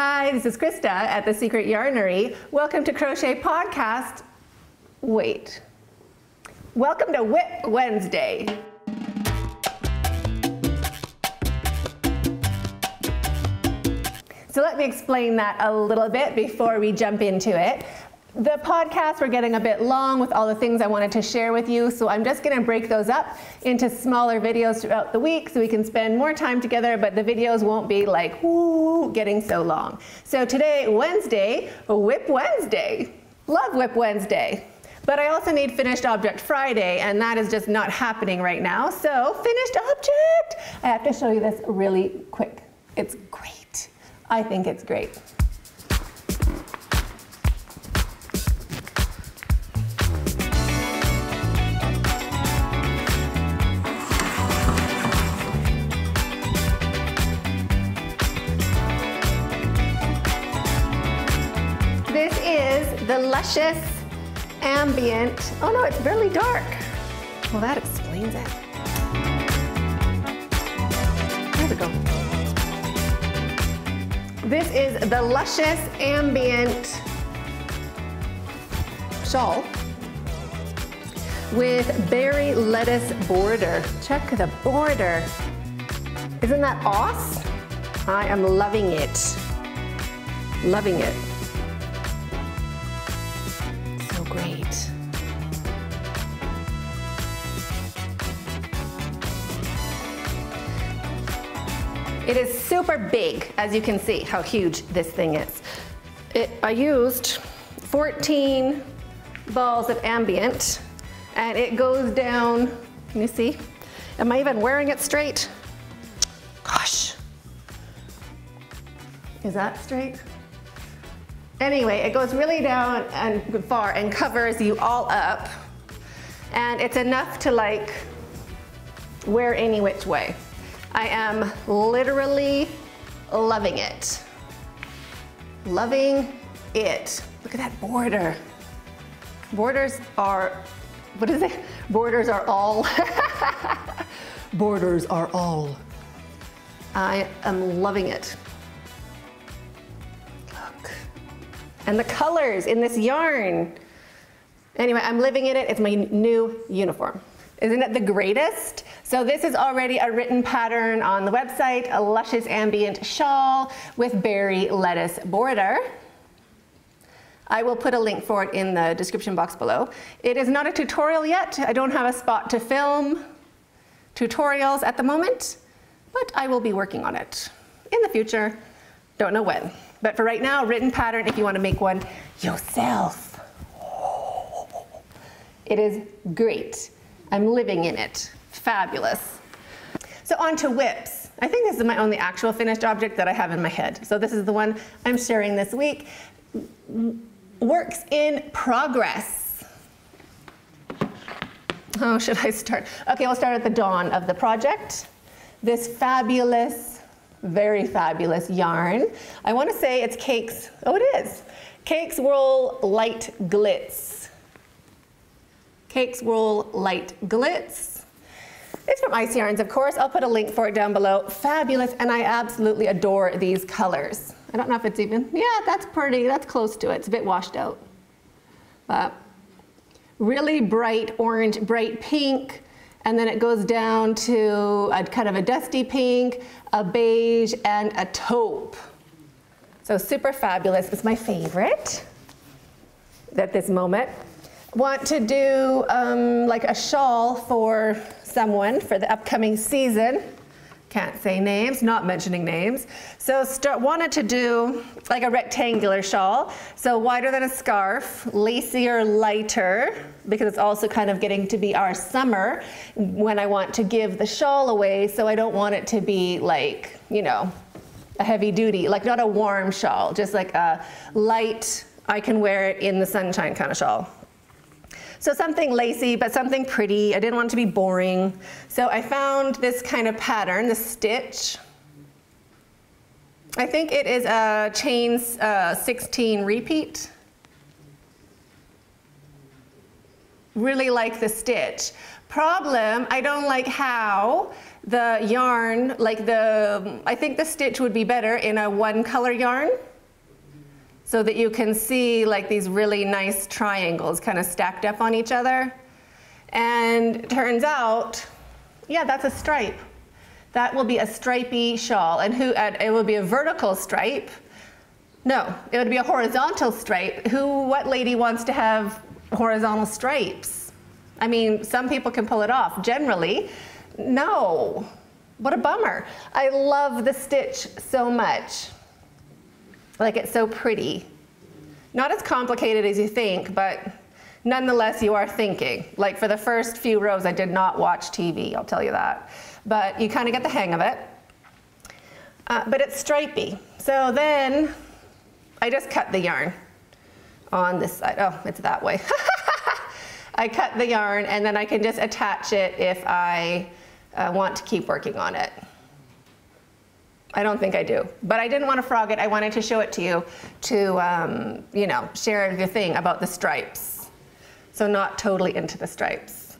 Hi, this is Krista at The Secret Yarnery. Welcome to Crochet Podcast. Wait. Welcome to WIP Wednesday. So let me explain that a little bit before we jump into it. The podcasts were getting a bit long with all the things I wanted to share with you, so I'm just going to break those up into smaller videos throughout the week so we can spend more time together, but the videos won't be like, whoo, getting so long. So today, Wednesday, WIP Wednesday. Love WIP Wednesday. But I also need Finished Object Friday, and that is just not happening right now. So, Finished Object! I have to show you this really quick. It's great. I think it's great. This is the Luscious Ambient. Oh no, it's really dark. Well, that explains it. There we go. This is the Luscious Ambient shawl with berry lettuce border. Check the border. Isn't that awesome? I am loving it. Loving it. So great. It is super big, as you can see how huge this thing is. I used 14 balls of ambient, and it goes down, can you see? Am I even wearing it straight? Gosh. Is that straight? Anyway, it goes really down and far and covers you all up. And it's enough to like wear any which way. I am literally loving it. Loving it. Look at that border. Borders are, what is it? Borders are all. Borders are all. I am loving it. Look. And the colors in this yarn. Anyway, I'm living in it. It's my new uniform. Isn't it the greatest? So this is already a written pattern on the website, a Luscious Ambient shawl with berry lettuce border. I will put a link for it in the description box below. It is not a tutorial yet. I don't have a spot to film tutorials at the moment, but I will be working on it in the future. Don't know when. But for right now, written pattern if you want to make one yourself. It is great. I'm living in it. Fabulous. So on to WIPs. I think this is my only actual finished object that I have in my head. So this is the one I'm sharing this week. Works in progress. How should I start? Okay, we'll start at the dawn of the project. This fabulous, very fabulous yarn. I want to say it's Cakes. Oh, it is. Cakes Wool Light Glitz. Cakes Wool Light Glitz. It's from Ice Yarns, of course. I'll put a link for it down below. Fabulous, and I absolutely adore these colors. I don't know if it's even, yeah, that's pretty, that's close to it. It's a bit washed out. But really bright orange, bright pink, and then it goes down to a kind of a dusty pink, a beige, and a taupe. So super fabulous. It's my favorite at this moment. Want to do like a shawl for someone for the upcoming season. Can't say names, not mentioning names. So wanted to do like a rectangular shawl. So wider than a scarf, lacier, lighter, because it's also kind of getting to be our summer when I want to give the shawl away. So I don't want it to be like, you know, a heavy duty, like not a warm shawl, just like a light, I can wear it in the sunshine kind of shawl. So something lacy, but something pretty. I didn't want it to be boring. So I found this kind of pattern, the stitch. I think it is a chain 16 repeat. Really like the stitch. Problem, I don't like how the yarn, like I think the stitch would be better in a one color yarn, so that you can see like these really nice triangles kind of stacked up on each other. And turns out, yeah, that's a stripe. That will be a stripy shawl. And it will be a vertical stripe. No, it would be a horizontal stripe. What lady wants to have horizontal stripes? I mean, some people can pull it off. Generally, no. What a bummer. I love the stitch so much. Like, it's so pretty. Not as complicated as you think, but nonetheless, you are thinking. Like, for the first few rows, I did not watch TV, I'll tell you that. But you kind of get the hang of it. But it's stripy. So then I just cut the yarn on this side. Oh, it's that way. I cut the yarn, and then I can just attach it if I want to keep working on it. I don't think I do, but I didn't want to frog it. I wanted to show it to you to, you know, share the thing about the stripes. So not totally into the stripes.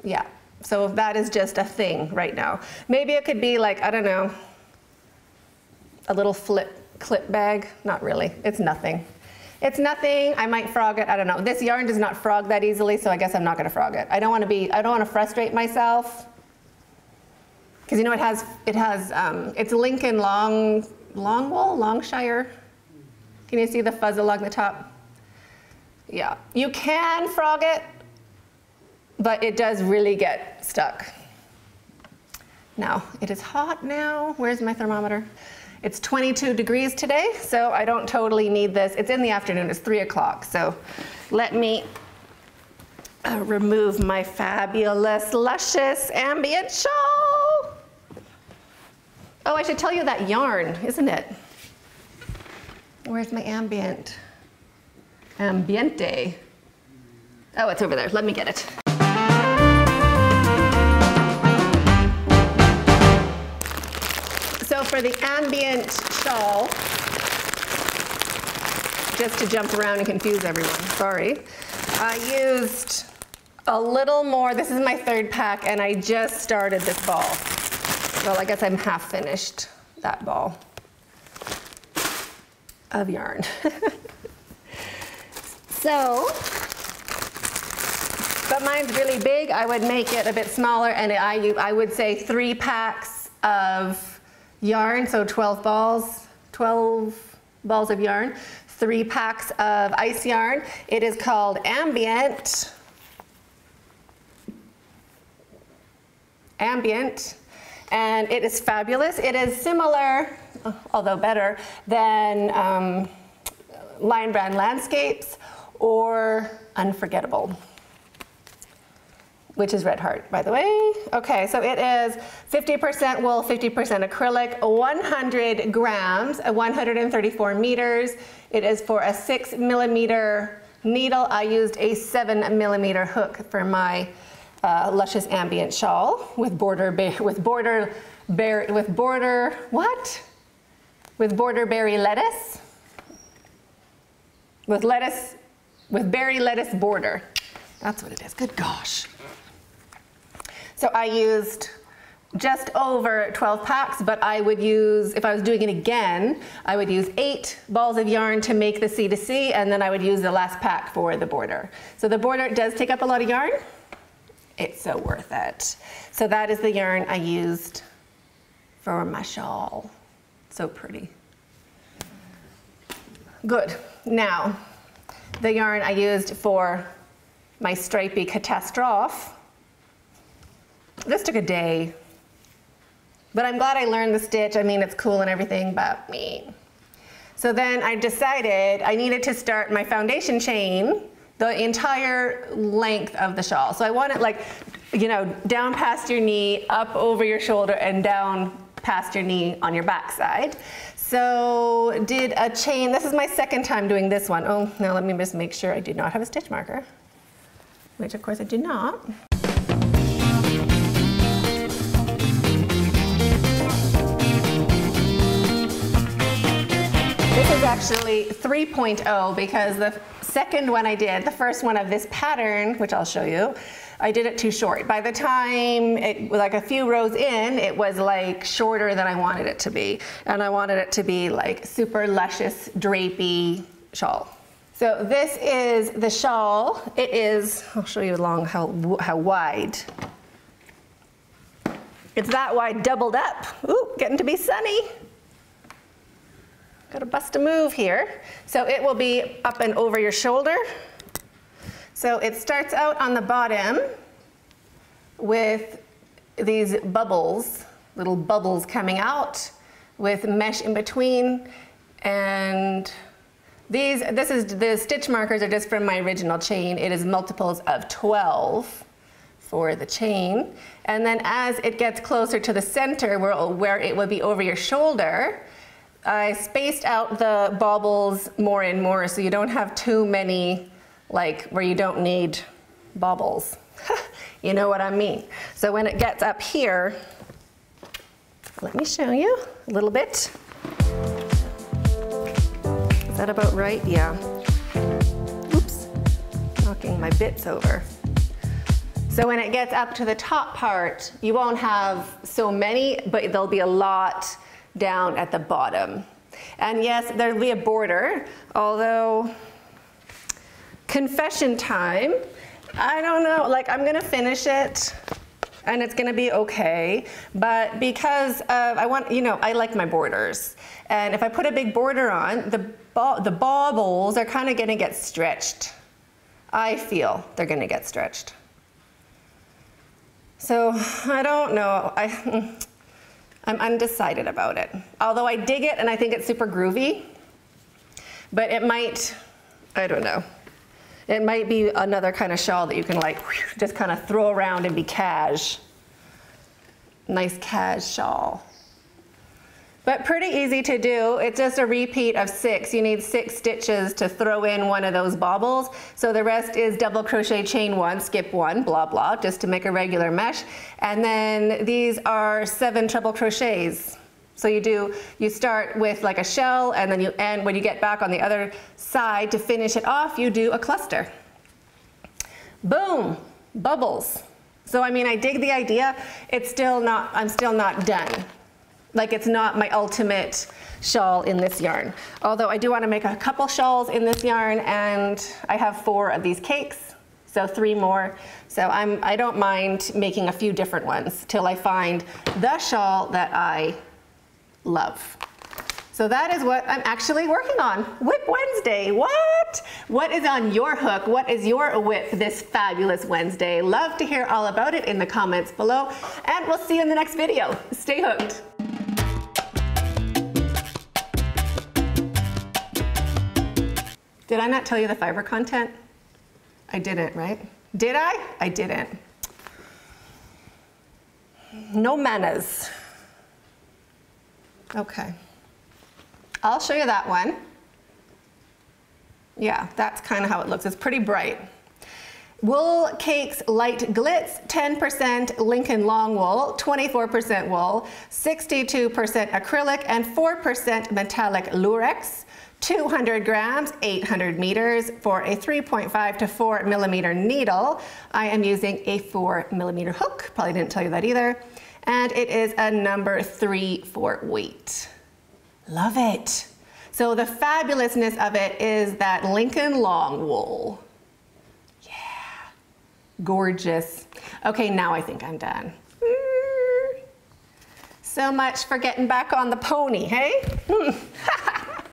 Yeah, so that is just a thing right now. Maybe it could be like, I don't know, a little clip bag. Not really, it's nothing. It's nothing. I might frog it, I don't know. This yarn does not frog that easily, so I guess I'm not gonna frog it. I don't wanna frustrate myself. Because you know it's Lincoln Longshire. Can you see the fuzz along the top? Yeah, you can frog it, but it does really get stuck. Now, it is hot now. Where's my thermometer? It's 22 degrees today, so I don't totally need this. It's in the afternoon, it's 3 o'clock, so let me remove my fabulous, luscious ambient shawl. Oh, I should tell you that yarn, isn't it? Where's my ambiente? Oh, it's over there. Let me get it. So for the ambient shawl, just to jump around and confuse everyone, sorry, I used a little more. This is my third pack, and I just started this ball. Well, I guess I'm half finished that ball of yarn. So, but mine's really big. I would make it a bit smaller, and I would say 3 packs of yarn, so 12 balls of yarn, 3 packs of ice yarn. It is called Ambient, and it is fabulous. It is similar, although better, than Lion Brand Landscapes or Unforgettable, which is Red Heart, by the way. Okay, so it is 50% wool, 50% acrylic, 100 grams, 134 meters. It is for a 6mm needle. I used a 7mm hook for my luscious ambient shawl with border berry lettuce. With berry lettuce border. That's what it is. Good gosh. So I used just over 12 packs, but I would use, if I was doing it again, I would use 8 balls of yarn to make the C2C, and then I would use the last pack for the border. So the border does take up a lot of yarn. It's so worth it. So that is the yarn I used for my shawl. So pretty. Good. Now, the yarn I used for my stripy catastrophe. This took a day, but I'm glad I learned the stitch. I mean, it's cool and everything, but me. So then I decided I needed to start my foundation chain the entire length of the shawl. So I want it like, you know, down past your knee, up over your shoulder, and down past your knee on your back side. So did a chain. This is my second time doing this one. Oh, now let me just make sure I did not have a stitch marker, which of course I did not. This is actually 3.0 because the second one I did, the first one of this pattern, which I'll show you, I did it too short. By the time, like a few rows in, it was like shorter than I wanted it to be. And I wanted it to be like super luscious, drapey shawl. So this is the shawl. It is, I'll show you along how wide. It's that wide doubled up. Ooh, getting to be sunny. Gotta bust a move here. So it will be up and over your shoulder. So it starts out on the bottom with these bubbles, little bubbles coming out with mesh in between. And the stitch markers are just from my original chain. It is multiples of 12 for the chain. And then as it gets closer to the center where it will be over your shoulder, I spaced out the baubles more and more so you don't have too many, like where you don't need baubles. You know what I mean? So when it gets up here, let me show you a little bit. Is that about right? Yeah. Oops, knocking my bits over. So when it gets up to the top part, you won't have so many, but there'll be a lot down at the bottom. And yes, there'll be a border, although confession time, I don't know, like I'm gonna finish it and it's gonna be okay, but because I want, you know, I like my borders. And if I put a big border on, the baubles are kind of gonna get stretched. I feel they're gonna get stretched. So I don't know, I'm undecided about it. Although I dig it and I think it's super groovy, but it might, I don't know. It might be another kind of shawl that you can like just kind of throw around and be cash. Nice cash shawl. But pretty easy to do. It's just a repeat of 6. You need 6 stitches to throw in one of those baubles. So the rest is double crochet, chain 1, skip 1, blah, blah, just to make a regular mesh. And then these are 7 treble crochets. So you start with like a shell, and then you end, when you get back on the other side to finish it off, you do a cluster. Boom, bubbles. So I mean, I dig the idea. I'm still not done. Like it's not my ultimate shawl in this yarn. Although I do want to make a couple shawls in this yarn, and I have 4 of these cakes, so 3 more. So I don't mind making a few different ones till I find the shawl that I love. So that is what I'm actually working on. WIP Wednesday, what? What is on your hook? What is your WIP this fabulous Wednesday? Love to hear all about it in the comments below, and we'll see you in the next video. Stay hooked. Did I not tell you the fiber content? I didn't, right? Did I? I didn't. No manners. Okay. I'll show you that one. Yeah, that's kind of how it looks. It's pretty bright. Wool Cakes Light Glitz, 10% Lincoln Long Wool, 24% wool, 62% acrylic, and 4% metallic lurex. 200 grams, 800 meters for a 3.5 to 4 millimeter needle. I am using a 4 millimeter hook. Probably didn't tell you that either. And it is a number 3 for weight. Love it. So the fabulousness of it is that Lincoln Long Wool. Yeah, gorgeous. Okay, now I think I'm done. So much for getting back on the pony, hey?